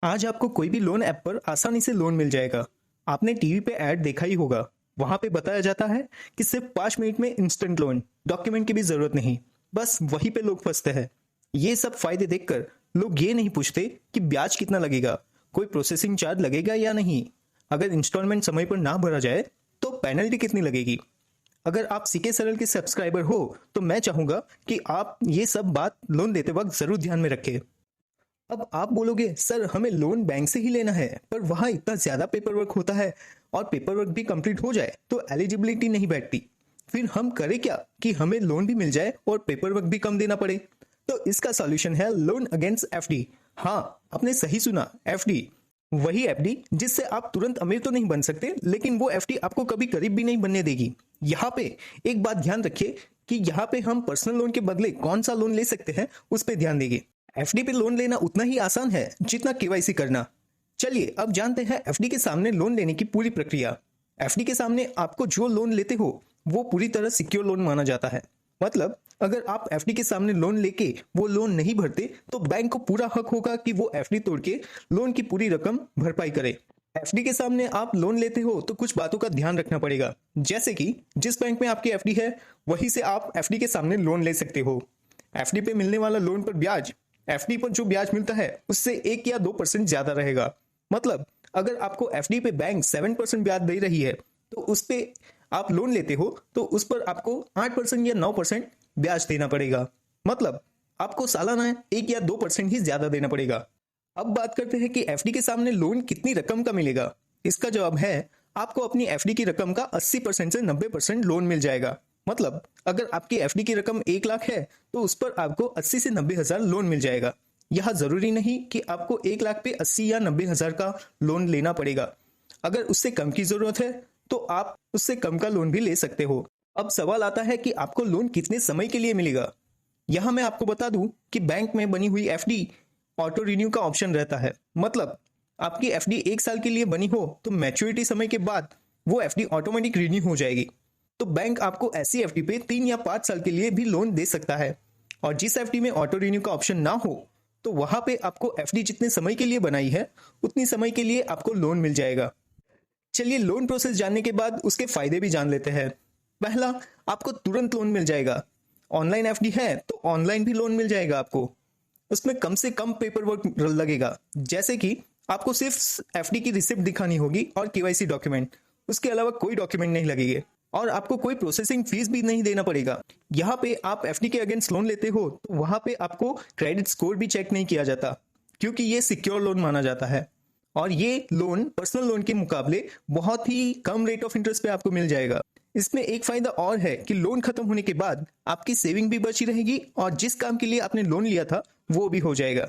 आज आपको कोई भी लोन ऐप पर आसानी से लोन मिल जाएगा। आपने टीवी पे ऐड देखा ही होगा। वहां पे बताया जाता है कि सिर्फ 5 मिनट में इंस्टेंट लोन, डॉक्यूमेंट की भी जरूरत नहीं। बस वहीं पे लोग फंसते हैं। ये सब फायदे देखकर लोग ये नहीं पूछते कि ब्याज कितना लगेगा, कोई प्रोसेसिंग चार्ज लगेगा या नहीं, अगर इंस्टॉलमेंट समय पर ना भरा जाए तो पेनल्टी कितनी लगेगी। अगर आप सीके सरल के सब्सक्राइबर हो तो मैं चाहूंगा कि आप ये सब बात लोन लेते वक्त जरूर ध्यान में रखें। अब आप बोलोगे सर हमें लोन बैंक से ही लेना है, पर वहां इतना ज्यादा पेपर वर्क होता है और पेपर वर्क भी कंप्लीट हो जाए तो एलिजिबिलिटी नहीं बैठती। फिर हम करें क्या कि हमें लोन भी मिल जाए और पेपर वर्क भी कम देना पड़े। तो इसका सॉल्यूशन है लोन अगेंस्ट एफडी। हाँ, आपने सही सुना, एफडी। वही एफडी जिससे आप तुरंत अमीर तो नहीं बन सकते, लेकिन वो एफडी आपको कभी गरीब भी नहीं बनने देगी। यहाँ पे एक बात ध्यान रखिए कि यहाँ पे हम पर्सनल लोन के बदले कौन सा लोन ले सकते हैं उस पर ध्यान देंगे। एफडी पे लोन लेना उतना ही आसान है जितना केवाईसी करना। चलिए अब जानते हैं एफडी के सामने लोन लेने की पूरी प्रक्रिया। एफडी के सामने आपको जो लोन लेते हो वो पूरी तरह सिक्योर लोन माना जाता है। मतलब अगर आप एफडी के सामने लोन लेके वो लोन नहीं भरते तो बैंक को पूरा हक होगा कि वो एफडी तोड़ के लोन की पूरी रकम भरपाई करे। एफडी के सामने आप लोन लेते हो तो कुछ बातों का ध्यान रखना पड़ेगा, जैसे कि जिस बैंक में आपकी एफडी है वहीं से आप एफडी के सामने लोन ले सकते हो। एफडी पे मिलने वाला लोन पर ब्याज एफडी पर जो ब्याज मिलता है उससे 1 या 2% ज्यादा रहेगा। मतलब अगर आपको एफडी पे बैंक 7% ब्याज दे रही है तो उस पे आप लोन लेते हो तो उस पर आपको 8% या 9% ब्याज देना पड़ेगा। मतलब आपको सालाना 1 या 2% ही ज्यादा देना पड़ेगा। अब बात करते हैं कि एफडी के सामने लोन कितनी रकम का मिलेगा। इसका जवाब है आपको अपनी एफडी की रकम का 80% से 90% लोन मिल जाएगा। मतलब अगर आपकी एफडी की रकम 1 लाख है तो उस पर आपको 80 से 90 हजार लोन मिल जाएगा। यह जरूरी नहीं कि आपको 1 लाख पे 80 या 90 हजार का लोन लेना पड़ेगा। अगर उससे कम की जरूरत है तो आप उससे कम का लोन भी ले सकते हो। अब सवाल आता है कि आपको लोन कितने समय के लिए मिलेगा। यहां मैं आपको बता दूं कि बैंक में बनी हुई एफडी ऑटो रिन्यू का ऑप्शन रहता है। मतलब आपकी एफडी 1 साल के लिए बनी हो तो मैच्योरिटी समय के बाद वो एफडी ऑटोमेटिक रिन्यू हो जाएगी। तो बैंक आपको ऐसी एफडी पे 3 या 5 साल के लिए भी लोन दे सकता है। और जिस एफडी में ऑटो रिन्यू का ऑप्शन ना हो तो वहां पे आपको एफडी जितने समय के लिए बनाई है उतनी समय के लिए आपको लोन मिल जाएगा। चलिए लोन प्रोसेस जानने के बाद उसके फायदे भी जान लेते हैं। पहला, आपको तुरंत लोन मिल जाएगा। ऑनलाइन एफडी है तो ऑनलाइन भी लोन मिल जाएगा आपको। उसमें कम से कम पेपर वर्क लगेगा, जैसे कि आपको सिर्फ एफडी की रिसिप्ट दिखानी होगी और केवाईसी डॉक्यूमेंट, उसके अलावा कोई डॉक्यूमेंट नहीं लगेंगे। और आपको कोई प्रोसेसिंग फीस भी नहीं देना पड़ेगा। यहाँ पे आप एफडी के अगेंस्ट लोन लेते हो तो वहां पे आपको क्रेडिट स्कोर भी चेक नहीं किया जाता, क्योंकि ये सिक्योर लोन माना जाता है। और ये लोन पर्सनल लोन के मुकाबले बहुत ही कम रेट ऑफ इंटरेस्ट पे आपको मिल जाएगा। इसमें एक फायदा और है कि लोन खत्म होने के बाद आपकी सेविंग भी बची रहेगी और जिस काम के लिए आपने लोन लिया था वो भी हो जाएगा।